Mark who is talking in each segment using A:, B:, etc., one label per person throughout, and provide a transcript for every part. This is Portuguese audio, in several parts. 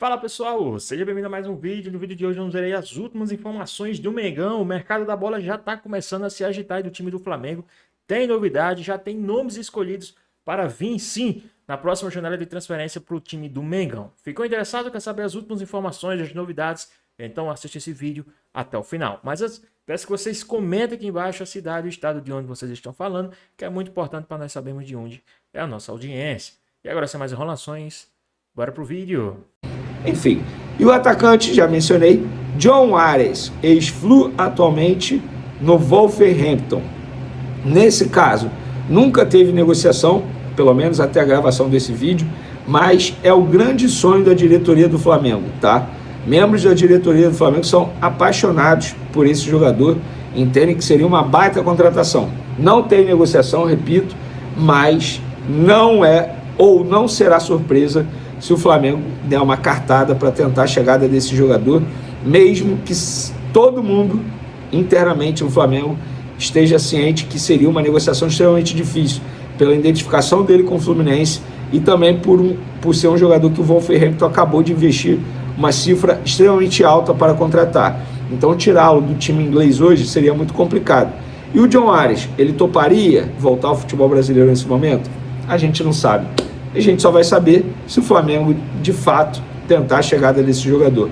A: Fala pessoal, seja bem-vindo a mais um vídeo. No vídeo de hoje vamos ver aí as últimas informações do Mengão. O mercado da bola já está começando a se agitar aí do time do Flamengo. Tem novidade, já tem nomes escolhidos para vir sim na próxima janela de transferência para o time do Mengão. Ficou interessado? Quer saber as últimas informações, as novidades? Então assiste esse vídeo até o final. Mas antes, peço que vocês comentem aqui embaixo a cidade e o estado de onde vocês estão falando, que é muito importante para nós sabermos de onde é a nossa audiência. E agora, sem mais enrolações, bora pro vídeo.
B: Enfim, e o atacante, já mencionei, John Ares, ex-Flu atualmente no Wolverhampton. Nesse caso, nunca teve negociação, pelo menos até a gravação desse vídeo, mas é o grande sonho da diretoria do Flamengo, tá? Membros da diretoria do Flamengo são apaixonados por esse jogador, entendem que seria uma baita contratação. Não tem negociação, repito, mas não é ou não será surpresa se o Flamengo der uma cartada para tentar a chegada desse jogador, mesmo que todo mundo internamente no Flamengo esteja ciente que seria uma negociação extremamente difícil, pela identificação dele com o Fluminense e também por ser um jogador que o Wolverhampton acabou de investir uma cifra extremamente alta para contratar. Então tirá-lo do time inglês hoje seria muito complicado. E o John Ares, ele toparia voltar ao futebol brasileiro nesse momento? A gente não sabe. A gente só vai saber se o Flamengo, de fato, tentar a chegada desse jogador.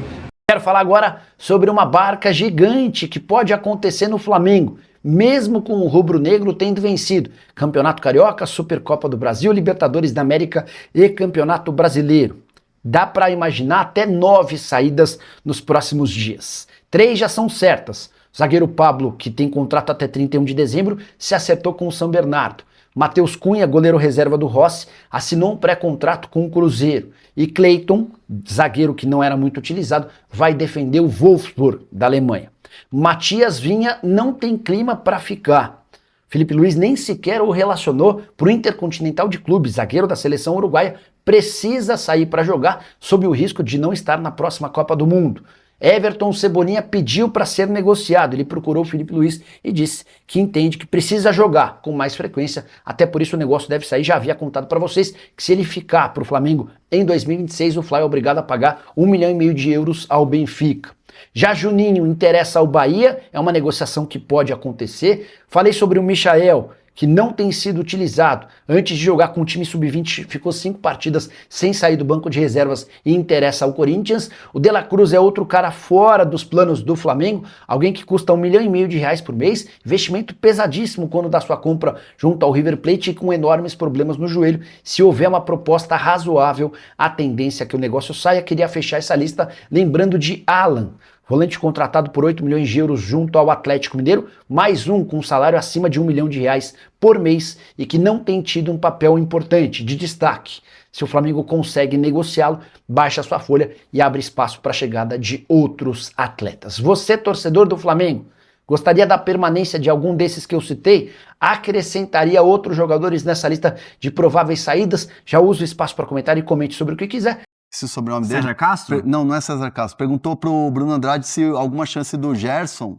C: Quero falar agora sobre uma barca gigante que pode acontecer no Flamengo, mesmo com o rubro-negro tendo vencido Campeonato Carioca, Supercopa do Brasil, Libertadores da América e Campeonato Brasileiro. Dá para imaginar até 9 saídas nos próximos dias. 3 já são certas. O zagueiro Pablo, que tem contrato até 31 de dezembro, se acertou com o São Bernardo. Matheus Cunha, goleiro reserva do Rossi, assinou um pré-contrato com o Cruzeiro. E Cleiton, zagueiro que não era muito utilizado, vai defender o Wolfsburg, da Alemanha. Matias Vinha não tem clima para ficar. Felipe Luiz nem sequer o relacionou para o Intercontinental de Clubes. Zagueiro da seleção uruguaia precisa sair para jogar sob o risco de não estar na próxima Copa do Mundo. Everton Cebolinha pediu para ser negociado, ele procurou o Felipe Luiz e disse que entende que precisa jogar com mais frequência, até por isso o negócio deve sair. Já havia contado para vocês que se ele ficar para o Flamengo em 2026, o Fly é obrigado a pagar 1,5 milhão de euros ao Benfica. Já Juninho interessa ao Bahia, é uma negociação que pode acontecer. Falei sobre o Michael, que não tem sido utilizado. Antes de jogar com o time sub-20, ficou 5 partidas sem sair do banco de reservas e interessa ao Corinthians. O De La Cruz é outro cara fora dos planos do Flamengo, alguém que custa 1,5 milhão de reais por mês, investimento pesadíssimo quando dá sua compra junto ao River Plate e com enormes problemas no joelho. Se houver uma proposta razoável, a tendência é que o negócio saia. Queria fechar essa lista lembrando de Alan, volante contratado por 8 milhões de euros junto ao Atlético Mineiro, mais um com salário acima de 1 milhão de reais por mês e que não tem tido um papel importante, de destaque. Se o Flamengo consegue negociá-lo, baixa sua folha e abre espaço para a chegada de outros atletas. Você, torcedor do Flamengo, gostaria da permanência de algum desses que eu citei? Acrescentaria outros jogadores nessa lista de prováveis saídas? Já usa o espaço para comentar e comente sobre o que quiser.
D: Esse é o sobrenome dele?
E: César Castro?
D: Não, não é César Castro. Perguntou pro Bruno Andrade se alguma chance do Gerson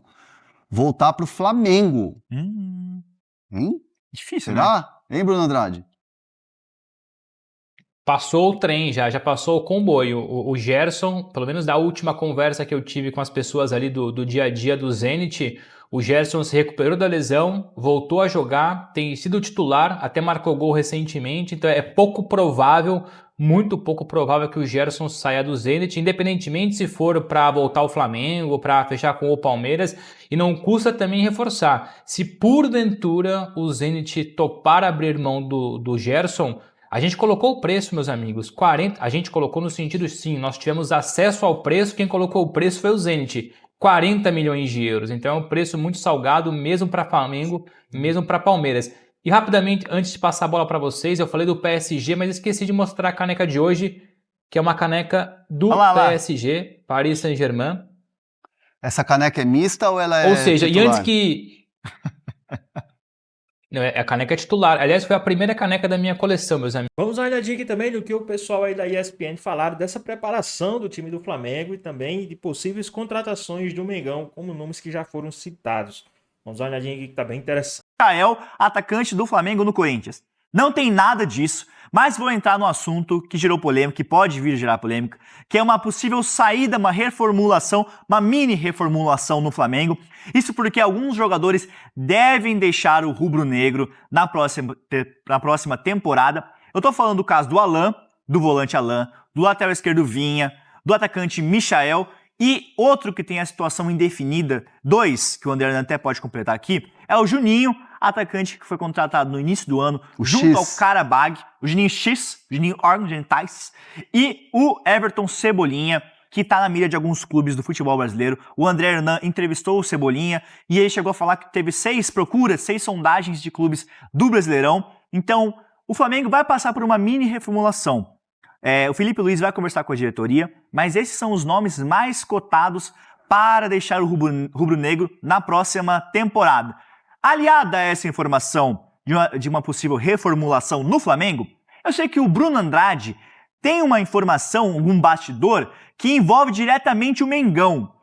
D: voltar pro Flamengo. Hein?
E: Difícil, né?
D: Será? Hein, Bruno Andrade?
F: Passou o trem já passou o comboio. O Gerson, pelo menos da última conversa que eu tive com as pessoas ali do dia a dia do Zenit, o Gerson se recuperou da lesão, voltou a jogar, tem sido titular, até marcou gol recentemente, então é pouco provável, muito pouco provável que o Gerson saia do Zenit, independentemente se for para voltar ao Flamengo, para fechar com o Palmeiras, e não custa também reforçar. Se porventura o Zenit topar abrir mão do Gerson, a gente colocou o preço, meus amigos, 40, a gente colocou no sentido sim, nós tivemos acesso ao preço, quem colocou o preço foi o Zenit, 40 milhões de euros, então é um preço muito salgado, mesmo para Flamengo, mesmo para Palmeiras. E rapidamente, antes de passar a bola para vocês, eu falei do PSG, mas esqueci de mostrar a caneca de hoje, que é uma caneca do PSG, Paris Saint-Germain.
D: Essa caneca é mista ou ela é
F: Ou seja,
D: titular?
F: e antes que... Não, a caneca é titular. Aliás, foi a primeira caneca da minha coleção, meus amigos.
A: Vamos dar uma olhadinha aqui também do que o pessoal aí da ESPN falaram dessa preparação do time do Flamengo e também de possíveis contratações do Mengão, como nomes que já foram citados. Vamos dar uma olhadinha aqui que tá bem interessante.
E: Michael, atacante do Flamengo no Corinthians. Não tem nada disso, mas vou entrar no assunto que gerou polêmica, que pode vir a gerar polêmica, que é uma possível saída, uma reformulação, uma mini reformulação no Flamengo. Isso porque alguns jogadores devem deixar o rubro-negro na próxima temporada. Eu tô falando do caso do Alan, do volante Alan, do lateral esquerdo Vinha, do atacante Michael e outro que tem a situação indefinida, dois, que o André até pode completar aqui, é o Juninho, atacante que foi contratado no início do ano, junto ao Karabag, o Juninho X, Juninho Argentais, e o Everton Cebolinha, que está na mira de alguns clubes do futebol brasileiro. O André Hernan entrevistou o Cebolinha e ele chegou a falar que teve 6 procuras, 6 sondagens de clubes do Brasileirão. Então, o Flamengo vai passar por uma mini reformulação. O Felipe Luiz vai conversar com a diretoria, mas esses são os nomes mais cotados para deixar o rubro-negro na próxima temporada. Aliada a essa informação de uma possível reformulação no Flamengo, eu sei que o Bruno Andrade tem uma informação, um bastidor, que envolve diretamente o Mengão.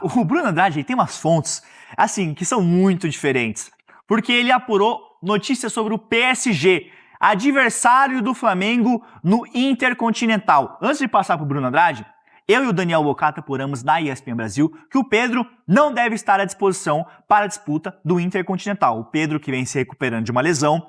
E: O Bruno Andrade tem umas fontes, assim, que são muito diferentes, porque ele apurou notícias sobre o PSG, adversário do Flamengo no Intercontinental. Antes de passar para o Bruno Andrade, eu e o Daniel Bocata apuramos na ESPN Brasil que o Pedro não deve estar à disposição para a disputa do Intercontinental. O Pedro, que vem se recuperando de uma lesão,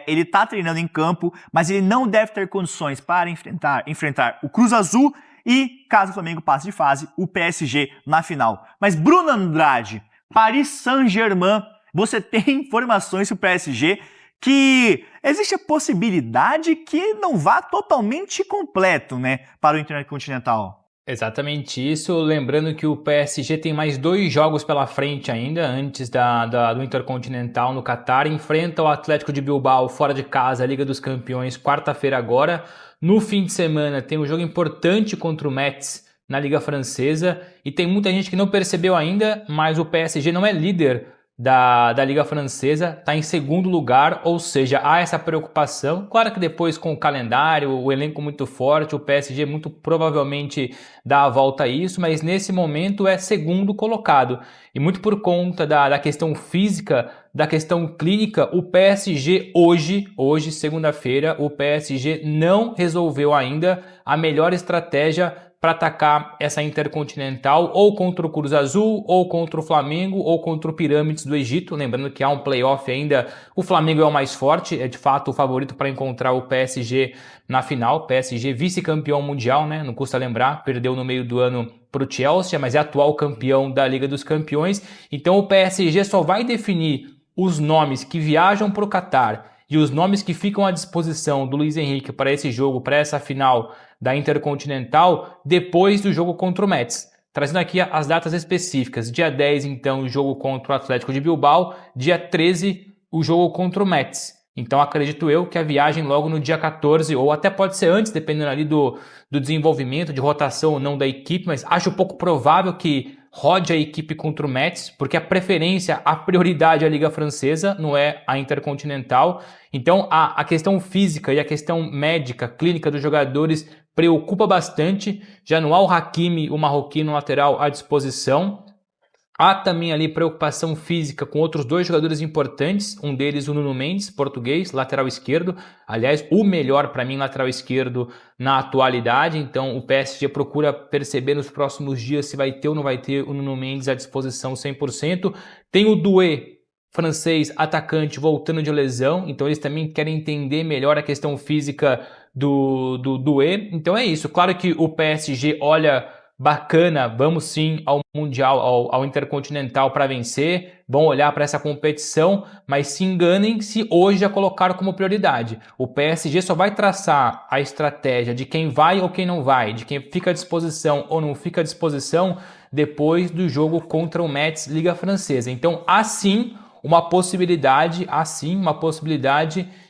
E: ele está treinando em campo, mas ele não deve ter condições para enfrentar o Cruz Azul e, caso o Flamengo passe de fase, o PSG na final. Mas Bruno Andrade, Paris Saint-Germain, você tem informações sobre o PSG que existe a possibilidade que não vá totalmente completo, né, para o Intercontinental.
F: Exatamente isso, lembrando que o PSG tem mais 2 jogos pela frente ainda, antes do Intercontinental no Catar, enfrenta o Atlético de Bilbao fora de casa, a Liga dos Campeões, quarta-feira agora. No fim de semana tem um jogo importante contra o Metz na Liga Francesa, e tem muita gente que não percebeu ainda, mas o PSG não é líder da Liga Francesa, está em segundo lugar, ou seja, há essa preocupação. Claro que depois com o calendário, o elenco muito forte, o PSG muito provavelmente dá a volta a isso, mas nesse momento é segundo colocado. E muito por conta da questão física, da questão clínica, o PSG hoje, segunda-feira, o PSG não resolveu ainda a melhor estratégia para atacar essa Intercontinental, ou contra o Cruz Azul, ou contra o Flamengo, ou contra o Pirâmides do Egito. Lembrando que há um playoff ainda, o Flamengo é o mais forte, é de fato o favorito para encontrar o PSG na final. PSG vice-campeão mundial, né? Não custa lembrar, perdeu no meio do ano para o Chelsea, mas é atual campeão da Liga dos Campeões. Então o PSG só vai definir os nomes que viajam para o Catar e os nomes que ficam à disposição do Luiz Henrique para esse jogo, para essa final da Intercontinental, depois do jogo contra o Metz. Trazendo aqui as datas específicas. Dia 10, então, o jogo contra o Atlético de Bilbao. Dia 13, o jogo contra o Metz. Então, acredito eu que a viagem logo no dia 14, ou até pode ser antes, dependendo ali do desenvolvimento, de rotação ou não da equipe, mas acho pouco provável que rode a equipe contra o Metz, porque a preferência, a prioridade é a Liga Francesa, não é a Intercontinental. Então, a questão física e a questão médica, clínica dos jogadores preocupa bastante. Já não há o Hakimi, o marroquino lateral, à disposição. Há também ali preocupação física com outros 2 jogadores importantes, um deles o Nuno Mendes, português, lateral esquerdo, aliás, o melhor para mim lateral esquerdo na atualidade. Então o PSG procura perceber nos próximos dias se vai ter ou não vai ter o Nuno Mendes à disposição 100%. Tem o Doué, francês, atacante, voltando de lesão, então eles também querem entender melhor a questão física do Doué. Então é isso, claro que o PSG olha bacana, vamos sim ao Mundial, ao Intercontinental para vencer, vão olhar para essa competição, mas se enganem se hoje já colocaram como prioridade. O PSG só vai traçar a estratégia de quem vai ou quem não vai, de quem fica à disposição ou não fica à disposição depois do jogo contra o Metz, Liga Francesa. Então, assim, uma possibilidade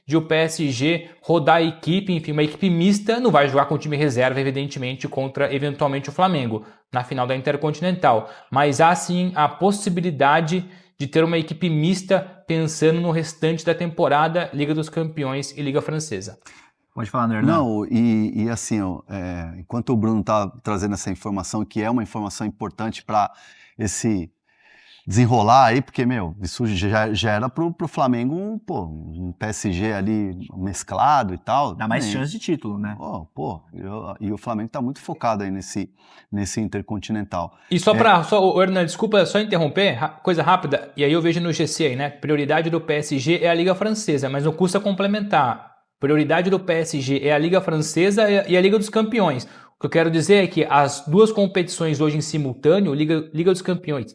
F: de o PSG rodar a equipe, enfim, uma equipe mista, não vai jogar com o time reserva, evidentemente, contra, eventualmente, o Flamengo, na final da Intercontinental. Mas há, sim, a possibilidade de ter uma equipe mista pensando no restante da temporada, Liga dos Campeões e Liga Francesa.
E: Pode falar, Nernan.
D: Não, e assim, enquanto o Bruno está trazendo essa informação, que é uma informação importante para desenrolar aí, porque, isso já era pro Flamengo, um PSG ali mesclado e tal.
E: Dá mais chance de título, né?
D: E o Flamengo tá muito focado aí nesse Intercontinental.
F: E Hernan, desculpa só interromper, coisa rápida, e aí eu vejo no GC aí, né? Prioridade do PSG é a Liga Francesa, mas não custa complementar. Prioridade do PSG é a Liga Francesa e a Liga dos Campeões. O que eu quero dizer é que as duas competições hoje em simultâneo, Liga dos Campeões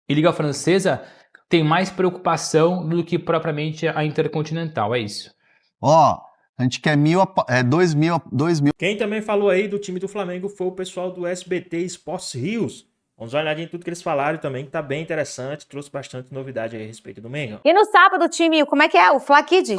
F: e Liga Francesa, tem mais preocupação do que propriamente a Intercontinental, é isso.
D: A gente quer 2 mil.
A: Quem também falou aí do time do Flamengo foi o pessoal do SBT Esportes Rios. Vamos dar uma olhadinha em tudo que eles falaram também, que tá bem interessante, trouxe bastante novidade aí a respeito do Mengão.
G: E no sábado o time, como é que é? O Fla Kids?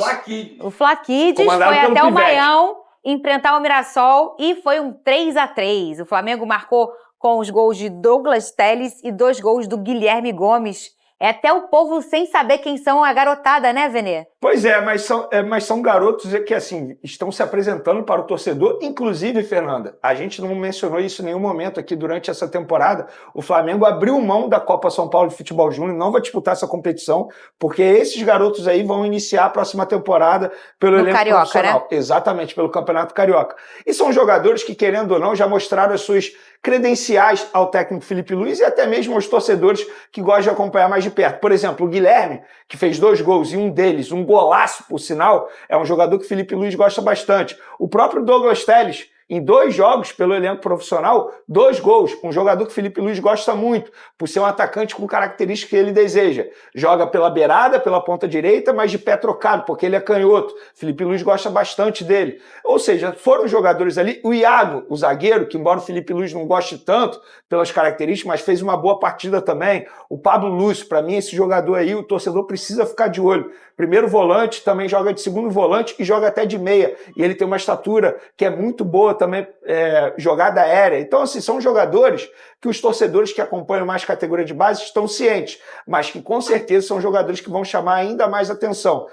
G: O Fla Kids
B: Comandado
G: foi
B: pelo
G: até o
B: Pivete.
G: Baião enfrentar o Mirassol e foi um 3-3. O Flamengo marcou com os gols de Douglas Telles e 2 gols do Guilherme Gomes. É até o povo sem saber quem são a garotada, né, Venê?
B: Pois é, mas são garotos que, assim, estão se apresentando para o torcedor. Inclusive, Fernanda, a gente não mencionou isso em nenhum momento aqui durante essa temporada. O Flamengo abriu mão da Copa São Paulo de Futebol Júnior, não vai disputar essa competição, porque esses garotos aí vão iniciar a próxima temporada pelo elenco
G: Carioca,
B: profissional.
G: né?
B: Exatamente, pelo Campeonato Carioca. E são jogadores que, querendo ou não, já mostraram as suas credenciais ao técnico Felipe Luiz e até mesmo aos torcedores que gostam de acompanhar mais de perto. Por exemplo, o Guilherme, que fez 2 gols e um deles, um golaço, por sinal, é um jogador que o Felipe Luiz gosta bastante. O próprio Douglas Telles, em 2 jogos pelo elenco profissional, 2 gols. Um jogador que o Felipe Luiz gosta muito, por ser um atacante com características que ele deseja. Joga pela beirada, pela ponta direita, mas de pé trocado, porque ele é canhoto. Felipe Luiz gosta bastante dele. Ou seja, foram jogadores ali. O Iago, o zagueiro, que embora o Felipe Luiz não goste tanto pelas características, mas fez uma boa partida também. O Pablo Lúcio, para mim, esse jogador aí, o torcedor precisa ficar de olho. Primeiro volante, também joga de segundo volante e joga até de meia. E ele tem uma estatura que é muito boa também, jogada aérea. Então, assim, são jogadores que os torcedores que acompanham mais categoria de base estão cientes, mas que com certeza são jogadores que vão chamar ainda mais atenção.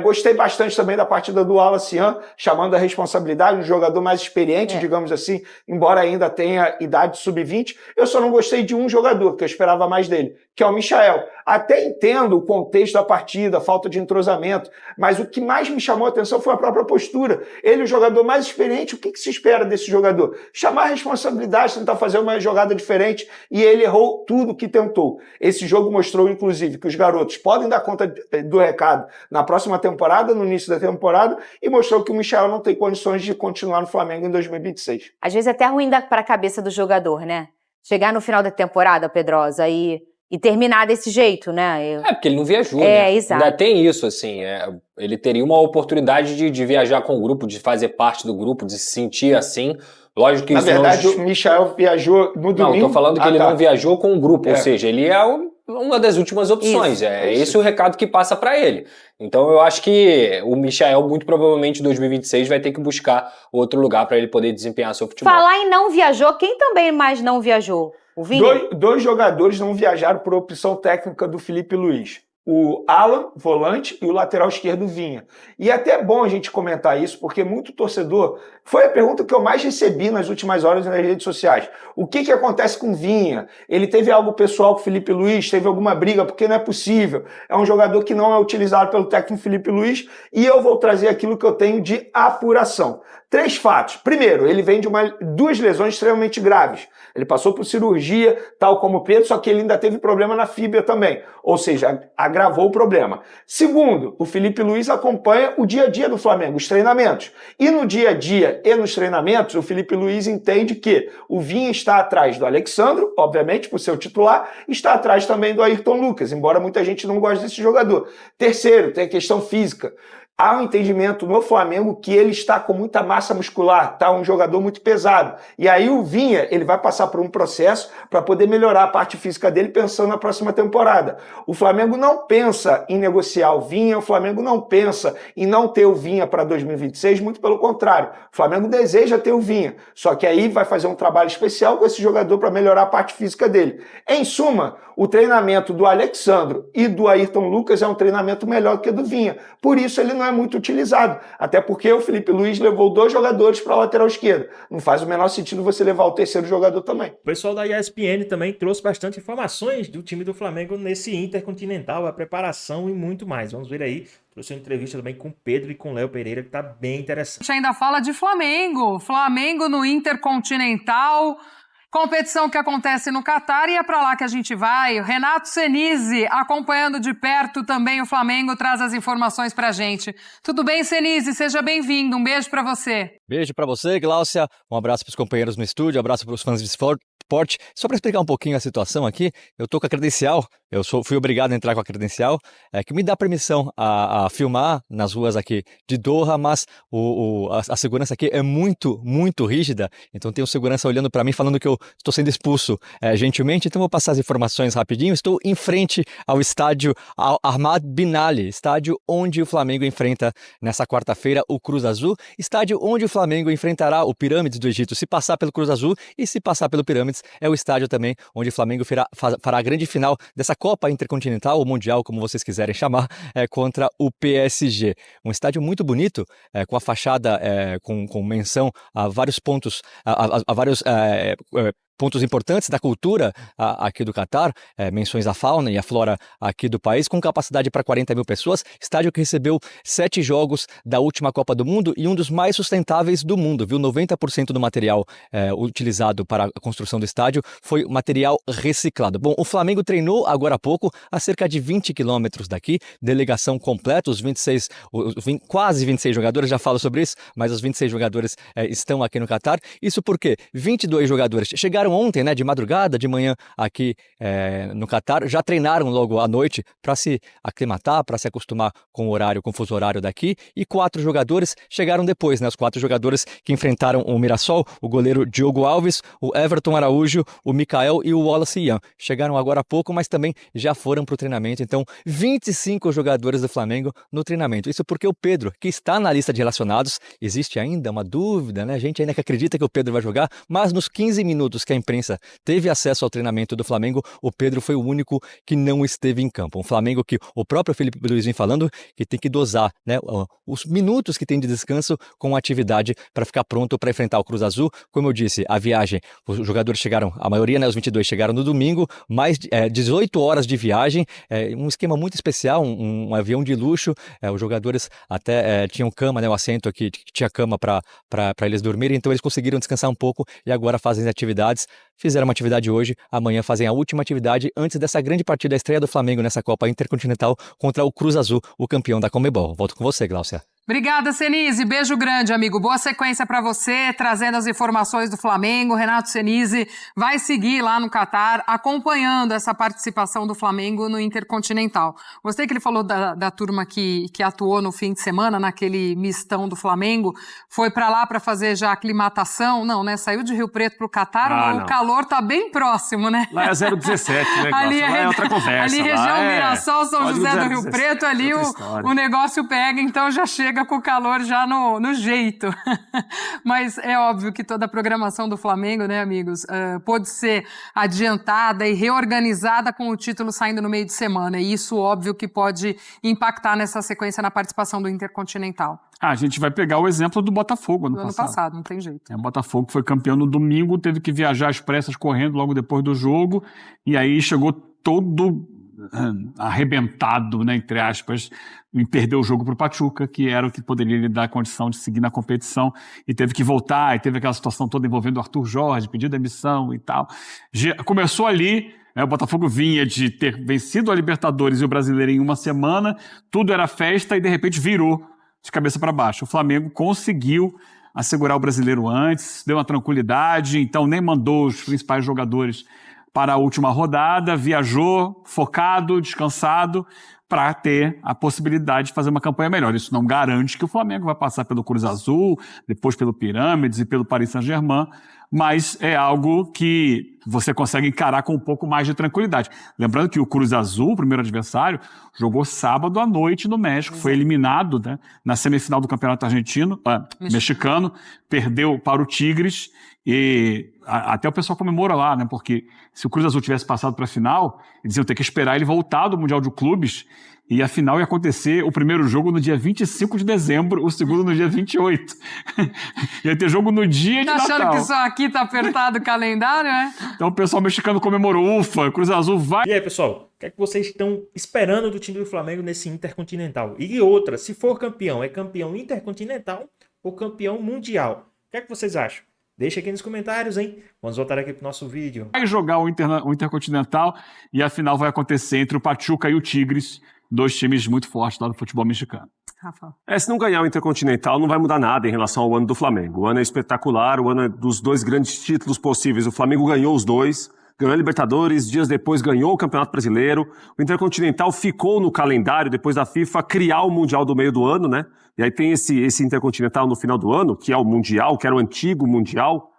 B: Gostei bastante também da partida do Alacian, chamando a responsabilidade, um jogador mais experiente, digamos assim, embora ainda tenha idade sub-20. Eu só não gostei de um jogador, que eu esperava mais dele, que é o Michael. Até entendo o contexto da partida, a falta de entrosamento, mas o que mais me chamou a atenção foi a própria postura. Ele, o jogador mais experiente, o que se espera desse jogador? Chamar a responsabilidade, tentar fazer uma jogada diferente, e ele errou tudo que tentou. Esse jogo mostrou, inclusive, que os garotos podem dar conta do recado na próxima temporada, no início da temporada, e mostrou que o Michael não tem condições de continuar no Flamengo em 2026.
G: Às vezes é até ruim para a cabeça do jogador, né? Chegar no final da temporada, Pedrosa, e terminar desse jeito, né?
H: Porque ele não viajou, né?
G: Exato.
H: Ainda tem isso, assim, ele teria uma oportunidade de viajar com o grupo, de fazer parte do grupo, de se sentir assim. Lógico que
B: Na
H: isso
B: verdade,
H: não...
B: o Michael viajou no domingo.
H: Não, tô falando que ele não viajou com o grupo, ou seja, ele é uma das últimas opções.
G: Isso,
H: Esse o recado que passa para ele. Então eu acho que o Michael, muito provavelmente em 2026, vai ter que buscar outro lugar para ele poder desempenhar seu futebol.
G: Falar em não viajou, quem também mais não viajou? O Vini?
B: 2 jogadores não viajaram por opção técnica do Felipe Luiz. O Alan, volante, e o lateral esquerdo, Vinha. E até é bom a gente comentar isso, porque muito torcedor... Foi a pergunta que eu mais recebi nas últimas horas nas redes sociais. O que acontece com o Vinha? Ele teve algo pessoal com o Felipe Luiz? Teve alguma briga? Porque não é possível. É um jogador que não é utilizado pelo técnico Felipe Luiz, e eu vou trazer aquilo que eu tenho de apuração. 3 fatos. Primeiro, ele vem de 2 lesões extremamente graves. Ele passou por cirurgia, tal como o Pedro, só que ele ainda teve problema na fíbria também. Ou seja, agravou o problema. Segundo, o Felipe Luiz acompanha o dia a dia do Flamengo, os treinamentos. E no dia a dia e nos treinamentos, o Felipe Luiz entende que o Vinha está atrás do Alexandro, obviamente, por ser o titular, está atrás também do Ayrton Lucas, embora muita gente não goste desse jogador. Terceiro, tem a questão física. Há um entendimento no Flamengo que ele está com muita massa muscular, tá? Um jogador muito pesado. E aí o Vinha, ele vai passar por um processo para poder melhorar a parte física dele pensando na próxima temporada. O Flamengo não pensa em negociar o Vinha, o Flamengo não pensa em não ter o Vinha para 2026, muito pelo contrário. O Flamengo deseja ter o Vinha, só que aí vai fazer um trabalho especial com esse jogador para melhorar a parte física dele. Em suma, o treinamento do Alexandro e do Ayrton Lucas é um treinamento melhor do que o do Vinha. Por isso ele não é é muito utilizado. Até porque o Felipe Luiz levou 2 jogadores para a lateral esquerda. Não faz o menor sentido você levar o terceiro jogador também.
A: O pessoal da ESPN também trouxe bastante informações do time do Flamengo nesse Intercontinental, a preparação e muito mais. Vamos ver aí. Trouxe uma entrevista também com o Pedro e com o Léo Pereira, que tá bem interessante.
I: A gente ainda fala de Flamengo. Flamengo no Intercontinental. Competição que acontece no Catar e é para lá que a gente vai. O Renato Senise acompanhando de perto também o Flamengo, traz as informações pra gente. Tudo bem, Senise? Seja bem-vindo. Um beijo para você.
J: Beijo para você, Gláucia. Um abraço para os companheiros no estúdio, um abraço para os fãs de esporte. Só para explicar um pouquinho a situação aqui, eu tô com a credencial, fui obrigado a entrar com a credencial, que me dá permissão a filmar nas ruas aqui de Doha, mas a segurança aqui é muito, muito rígida, então tem um segurança olhando para mim falando que eu estou sendo expulso gentilmente, então vou passar as informações rapidinho. Estou em frente ao estádio Ahmad Bin Ali, estádio onde o Flamengo enfrenta nessa quarta-feira o Cruz Azul, estádio onde o Flamengo enfrentará o Pirâmides do Egito se passar pelo Cruz Azul, e se passar pelo Pirâmides é o estádio também onde o Flamengo fará a grande final dessa Copa Intercontinental ou Mundial, como vocês quiserem chamar, contra o PSG. Um estádio muito bonito, com a fachada com menção a vários pontos, a vários pontos importantes da cultura aqui do Catar, menções à fauna e à flora aqui do país, com capacidade para 40 mil pessoas, estádio que recebeu 7 jogos da última Copa do Mundo e um dos mais sustentáveis do mundo, viu? 90% do material utilizado para a construção do estádio foi material reciclado. Bom, o Flamengo treinou agora há pouco, a cerca de 20 quilômetros daqui, delegação completa, quase 26 jogadores, já falo sobre isso, mas os 26 jogadores estão aqui no Catar. Isso porque 22 jogadores chegaram ontem, de madrugada, de manhã aqui no Catar, já treinaram logo à noite para se aclimatar, para se acostumar com o horário, com o fuso horário daqui, e 4 jogadores chegaram depois, os 4 jogadores que enfrentaram o Mirassol, o goleiro Diogo Alves, o Everton Araújo, o Mikael e o Wallace Ian. Chegaram agora há pouco, mas também já foram para o treinamento, então 25 jogadores do Flamengo no treinamento. Isso porque o Pedro, que está na lista de relacionados, existe ainda uma dúvida, a gente ainda que acredita que o Pedro vai jogar, mas nos 15 minutos que a imprensa teve acesso ao treinamento do Flamengo, o Pedro foi o único que não esteve em campo. Um Flamengo que o próprio Felipe Luiz vem falando que tem que dosar os minutos que tem de descanso com atividade para ficar pronto para enfrentar o Cruz Azul. Como eu disse, a viagem, os jogadores chegaram, a maioria, os 22 chegaram no domingo, mais 18 horas de viagem, um esquema muito especial, um avião de luxo, os jogadores até tinham cama, o assento aqui tinha cama para eles dormirem, então eles conseguiram descansar um pouco e agora fazem atividades. Fizeram uma atividade hoje, amanhã fazem a última atividade antes dessa grande partida, a estreia do Flamengo nessa Copa Intercontinental contra o Cruz Azul, o campeão da Conmebol. Volto com você, Gláucia.
I: Obrigada, Senise. Beijo grande, amigo. Boa sequência para você, trazendo as informações do Flamengo. Renato Senise vai seguir lá no Catar, acompanhando essa participação do Flamengo no Intercontinental. Gostei que ele falou da turma que atuou no fim de semana, naquele mistão do Flamengo. Foi para lá para fazer já a aclimatação. Não, Saiu de Rio Preto pro Catar, o calor tá bem próximo,
K: Lá é 0,17, né,
I: ali
K: lá é outra conversa.
I: Ali, região Mirassol, São José do Rio Preto, ali o negócio pega, então já chega com o calor já no jeito. Mas é óbvio que toda a programação do Flamengo, amigos, pode ser adiantada e reorganizada com o título saindo no meio de semana. E isso, óbvio, que pode impactar nessa sequência na participação do Intercontinental.
K: A gente vai pegar o exemplo do Botafogo ano passado.
I: Não tem jeito.
K: O Botafogo foi campeão no domingo, teve que viajar às pressas correndo logo depois do jogo, e aí chegou todo arrebentado, entre aspas, e perdeu o jogo para o Pachuca, que era o que poderia lhe dar a condição de seguir na competição, e teve que voltar, e teve aquela situação toda envolvendo o Arthur Jorge, pedido de demissão e tal. Começou ali, o Botafogo vinha de ter vencido a Libertadores e o Brasileiro em uma semana, tudo era festa e de repente virou de cabeça para baixo. O Flamengo conseguiu assegurar o Brasileiro antes, deu uma tranquilidade, então nem mandou os principais jogadores para a última rodada, viajou focado, descansado, para ter a possibilidade de fazer uma campanha melhor. Isso não garante que o Flamengo vai passar pelo Cruz Azul, depois pelo Pirâmides e pelo Paris Saint-Germain, mas é algo que você consegue encarar com um pouco mais de tranquilidade. Lembrando que o Cruz Azul, o primeiro adversário, jogou sábado à noite no México, foi eliminado na semifinal do Campeonato Mexicano, perdeu para o Tigres, e até o pessoal comemora lá, porque se o Cruz Azul tivesse passado para a final, eles iam ter que esperar ele voltar do Mundial de Clubes, E a final ia acontecer o primeiro jogo no dia 25 de dezembro, o segundo no dia 28. Ia ter jogo no dia de
I: Tá achando
K: Natal.
I: que isso aqui tá apertado o calendário, é?
K: Então o pessoal mexicano comemorou, ufa, Cruz Azul vai.
A: E aí, pessoal, o que é que vocês estão esperando do time do Flamengo nesse Intercontinental? E outra, se for campeão, é campeão intercontinental ou campeão mundial? O que é que vocês acham? Deixa aqui nos comentários, hein? Vamos voltar aqui pro nosso vídeo.
K: Vai jogar o Intercontinental e a final vai acontecer entre o Pachuca e o Tigres, 2 times muito fortes lá do futebol mexicano.
I: Rafa.
L: Se não ganhar o Intercontinental, não vai mudar nada em relação ao ano do Flamengo. O ano é espetacular, o ano é dos 2 grandes títulos possíveis. O Flamengo ganhou os 2, ganhou a Libertadores, dias depois ganhou o Campeonato Brasileiro. O Intercontinental ficou no calendário, depois da FIFA criar o Mundial do meio do ano, né? E aí tem esse Intercontinental no final do ano, que é o Mundial, que era o antigo Mundial.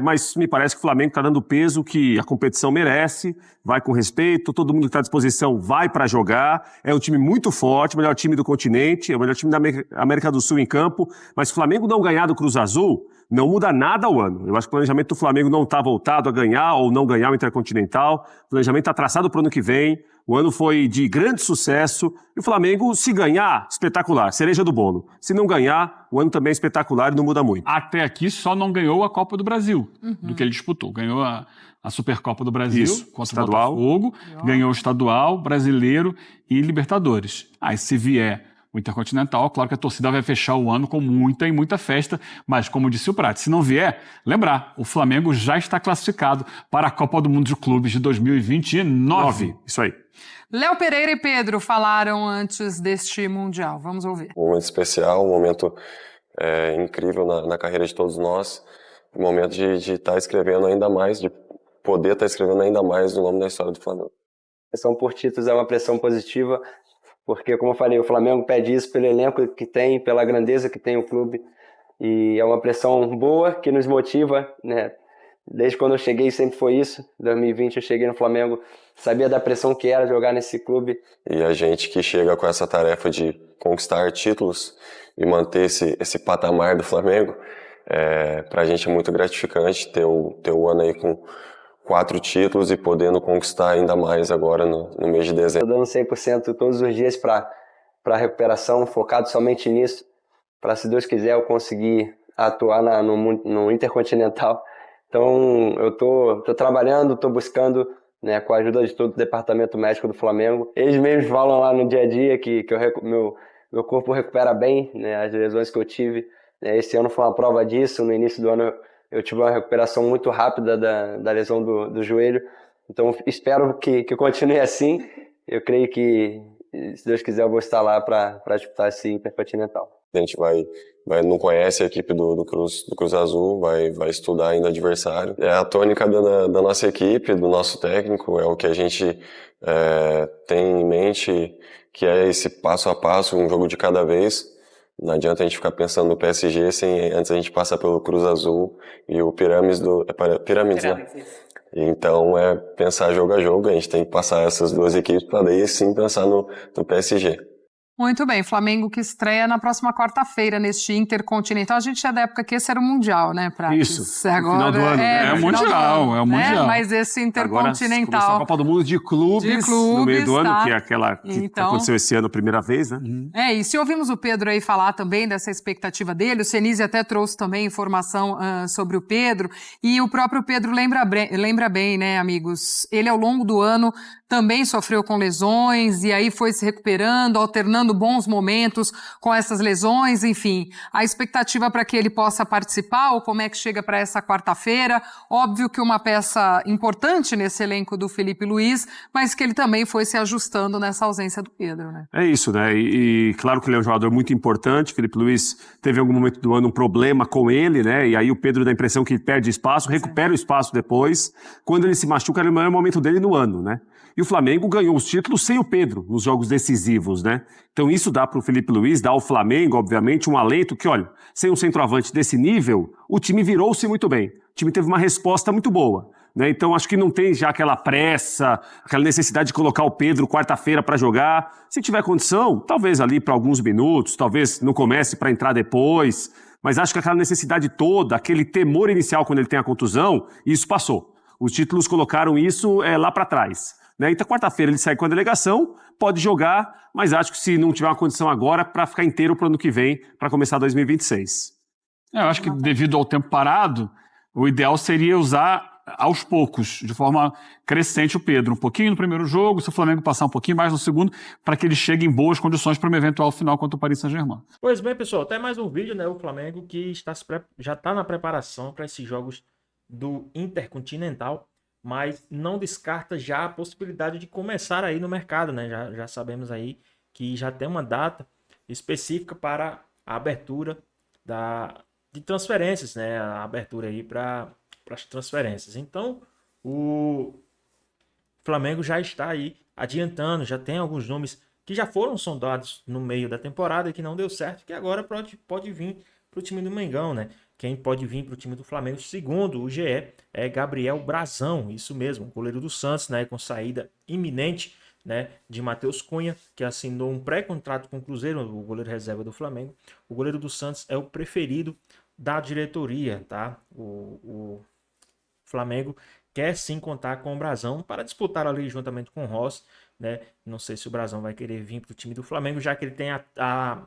L: Mas me parece que o Flamengo está dando o peso que a competição merece, vai com respeito, todo mundo que está à disposição vai para jogar, é um time muito forte, o melhor time do continente, é o melhor time da América do Sul em campo, mas se o Flamengo não ganhar do Cruz Azul, não muda nada o ano. Eu acho que o planejamento do Flamengo não está voltado a ganhar ou não ganhar o Intercontinental, o planejamento está traçado para o ano que vem, o ano foi de grande sucesso, e o Flamengo, se ganhar, espetacular, cereja do bolo. Se não ganhar, o ano também é espetacular e não muda muito.
K: Até aqui só não ganhou a Copa do Brasil, do que ele disputou. Ganhou a Supercopa do Brasil, contra
L: estadual.
K: o Botafogo, ganhou o Estadual, Brasileiro e Libertadores. Aí se vier o Intercontinental, claro que a torcida vai fechar o ano com muita festa, mas como disse o Prat, se não vier, lembrar, o Flamengo já está classificado para a Copa do Mundo de Clubes de 2029.
L: Isso aí.
I: Léo Pereira e Pedro falaram antes deste Mundial. Vamos ouvir.
M: Um momento especial, um momento incrível na carreira de todos nós. Um momento de estar escrevendo ainda mais, de poder estar escrevendo ainda mais o nome da história do Flamengo.
N: A pressão por títulos é uma pressão positiva, porque, como eu falei, o Flamengo pede isso pelo elenco que tem, pela grandeza que tem o clube. E é uma pressão boa que nos motiva, né? Desde quando eu cheguei sempre foi isso. Em 2020 eu cheguei no Flamengo, sabia da pressão que era jogar nesse clube.
M: E a gente que chega com essa tarefa de conquistar títulos e manter esse patamar do Flamengo, pra gente é muito gratificante ter o ano aí com 4 títulos e podendo conquistar ainda mais agora no mês de dezembro.
N: Estou dando 100% todos os dias para recuperação, focado somente nisso, para, se Deus quiser, eu conseguir atuar no Intercontinental. Então, eu tô trabalhando, tô buscando, né, com a ajuda de todo o departamento médico do Flamengo. Eles mesmos falam lá no dia a dia que meu corpo recupera bem, né, as lesões que eu tive. Esse ano foi uma prova disso. No início do ano eu tive uma recuperação muito rápida da lesão do joelho. Então, espero que continue assim. Eu creio que, se Deus quiser, eu vou estar lá para disputar esse Intercontinental.
M: A gente não conhece a equipe do Cruz Azul, vai estudar ainda adversário. É a tônica da nossa equipe, do nosso técnico, é o que a gente tem em mente, que é esse passo a passo, um jogo de cada vez. Não adianta a gente ficar pensando no PSG antes a gente passar pelo Cruz Azul e o Pirâmides né? Então é pensar jogo a jogo, a gente tem que passar essas 2 equipes para daí sim pensar no PSG.
I: Muito bem, Flamengo que estreia na próxima quarta-feira neste Intercontinental. A gente é da época que esse era o Mundial, né, Prates?
K: Isso,
I: agora,
K: no final do ano. É o Mundial, é o Mundial.
I: Mas esse Intercontinental...
K: Agora a Copa do Mundo de clubes no meio do ano, que é aquela que aconteceu esse ano a primeira vez, né?
I: É isso, e ouvimos o Pedro aí falar também dessa expectativa dele, o Senise até trouxe também informação sobre o Pedro, e o próprio Pedro lembra bem, né, amigos? Ele ao longo do ano também sofreu com lesões, e aí foi se recuperando, alternando bons momentos com essas lesões, enfim. A expectativa para que ele possa participar, ou como é que chega para essa quarta-feira? Óbvio que uma peça importante nesse elenco do Felipe Luiz, mas que ele também foi se ajustando nessa ausência do Pedro, né?
L: É isso, né? E claro que ele é um jogador muito importante. Felipe Luiz teve em algum momento do ano um problema com ele, né? E aí o Pedro dá a impressão que perde espaço, recupera o espaço depois. Quando ele se machuca, era o maior momento dele no ano, né? E o Flamengo ganhou os títulos sem o Pedro nos jogos decisivos, né? Então isso dá para o Felipe Luiz, dá ao Flamengo, obviamente, um alento que, olha, sem um centroavante desse nível, o time virou-se muito bem. O time teve uma resposta muito boa, né? Então acho que não tem já aquela pressa, aquela necessidade de colocar o Pedro quarta-feira para jogar. Se tiver condição, talvez ali para alguns minutos, talvez não comece para entrar depois. Mas acho que aquela necessidade toda, aquele temor inicial quando ele tem a contusão, isso passou. Os títulos colocaram isso lá para trás. né? Então, quarta-feira ele sai com a delegação, pode jogar, mas acho que se não tiver uma condição agora, para ficar inteiro para o ano que vem, para começar 2026.
K: Eu acho que devido ao tempo parado, o ideal seria usar aos poucos, de forma crescente o Pedro. Um pouquinho no primeiro jogo, se o Flamengo passar um pouquinho mais no segundo, para que ele chegue em boas condições para uma eventual final contra o Paris Saint-Germain.
A: Pois bem, pessoal, até mais um vídeo, né? O Flamengo que já está na preparação para esses jogos do Intercontinental, mas não descarta já a possibilidade de começar aí no mercado, né? Já sabemos aí que já tem uma data específica para a abertura de transferências, né? A abertura aí para as transferências. Então, o Flamengo já está aí adiantando, já tem alguns nomes que já foram sondados no meio da temporada e que não deu certo, que agora pode vir para o time do Mengão, né? Quem pode vir para o time do Flamengo, segundo o GE, é Gabriel Brazão, isso mesmo, goleiro do Santos, né? Com saída iminente, né, de Matheus Cunha, que assinou um pré-contrato com o Cruzeiro, o goleiro reserva do Flamengo. O goleiro do Santos é o preferido da diretoria, tá? O Flamengo quer sim contar com o Brazão para disputar ali juntamente com o Ross, né? Não sei se o Brazão vai querer vir para o time do Flamengo, já que ele tem a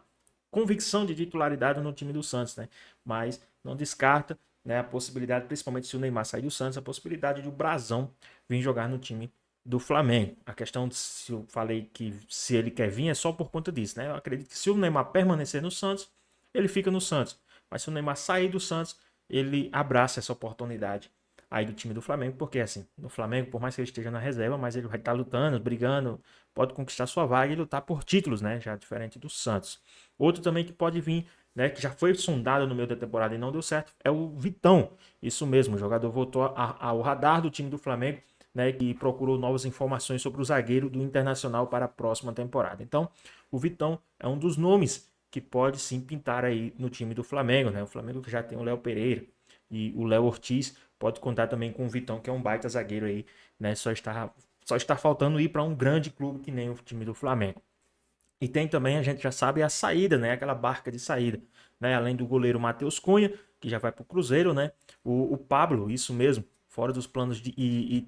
A: convicção de titularidade no time do Santos, né? Mas não descarta, né, a possibilidade, principalmente se o Neymar sair do Santos, a possibilidade de o Brazão vir jogar no time do Flamengo. A questão de se eu falei que se ele quer vir é só por conta disso, né? Eu acredito que se o Neymar permanecer no Santos, ele fica no Santos. Mas se o Neymar sair do Santos, ele abraça essa oportunidade aí do time do Flamengo, porque assim, no Flamengo, por mais que ele esteja na reserva, mas ele vai estar lutando, brigando, pode conquistar sua vaga e lutar por títulos, né? Já diferente do Santos. Outro também que pode vir, né, que já foi sondado no meio da temporada e não deu certo, é o Vitão. Isso mesmo, o jogador voltou ao radar do time do Flamengo, né, que procurou novas informações sobre o zagueiro do Internacional para a próxima temporada. Então, o Vitão é um dos nomes que pode sim pintar aí no time do Flamengo, né? O Flamengo que já tem o Léo Pereira e o Léo Ortiz, pode contar também com o Vitão, que é um baita zagueiro aí, né? Só está faltando ir para um grande clube que nem o time do Flamengo. E tem também, a gente já sabe, a saída, né? Aquela barca de saída, né? Além do goleiro Matheus Cunha, que já vai para o Cruzeiro, né? O Pablo, isso mesmo, fora dos planos e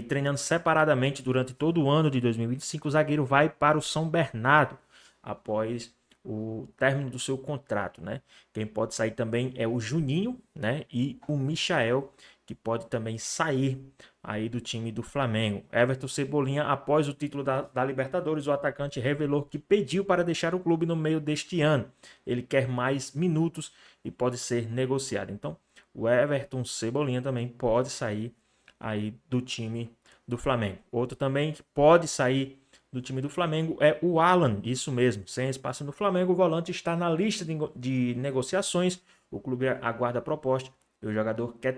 A: treinando separadamente durante todo o ano de 2025, o zagueiro vai para o São Bernardo após o término do seu contrato, né? Quem pode sair também é o Juninho, né? E o Michael, que pode também sair aí do time do Flamengo. Everton Cebolinha, após o título da Libertadores, o atacante revelou que pediu para deixar o clube no meio deste ano. Ele quer mais minutos e pode ser negociado. Então, o Everton Cebolinha também pode sair aí do time do Flamengo. Outro também que pode sair do time do Flamengo é o Alan, isso mesmo, sem espaço no Flamengo, o volante está na lista de negociações, o clube aguarda a proposta e o jogador quer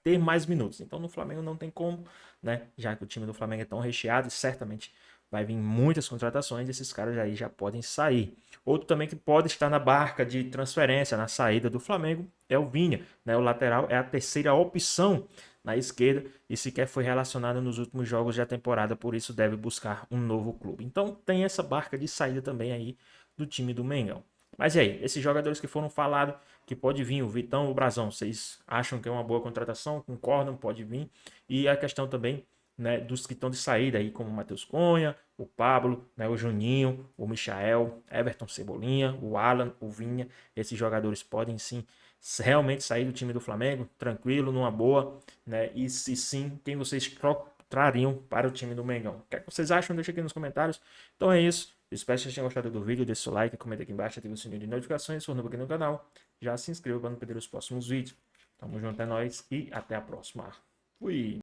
A: ter mais minutos. Então no Flamengo não tem como, né? Já que o time do Flamengo é tão recheado e certamente vai vir muitas contratações, esses caras aí já podem sair. Outro também que pode estar na barca de transferência, na saída do Flamengo, é o Vinha, né? O lateral é a terceira opção na esquerda e sequer foi relacionado nos últimos jogos da temporada, por isso deve buscar um novo clube. Então tem essa barca de saída também aí do time do Mengão. Mas e aí, esses jogadores que foram falados, que pode vir, o Vitão, o Brazão, vocês acham que é uma boa contratação? Concordam? Pode vir. E a questão também, né, dos que estão de saída aí, como o Matheus Cunha, o Pablo, né, o Juninho, o Michael, Everton Cebolinha, o Alan, o Vinha, esses jogadores podem sim realmente sair do time do Flamengo, tranquilo, numa boa, né? E se sim, quem vocês trariam para o time do Mengão? O que é que vocês acham? Deixa aqui nos comentários. Então é isso. Espero que vocês tenham gostado do vídeo. Deixa o like, comenta aqui embaixo, ativa o sininho de notificações, se for novo aqui no canal. Já se inscreva para não perder os próximos vídeos. Tamo junto, é nóis e até a próxima. Fui!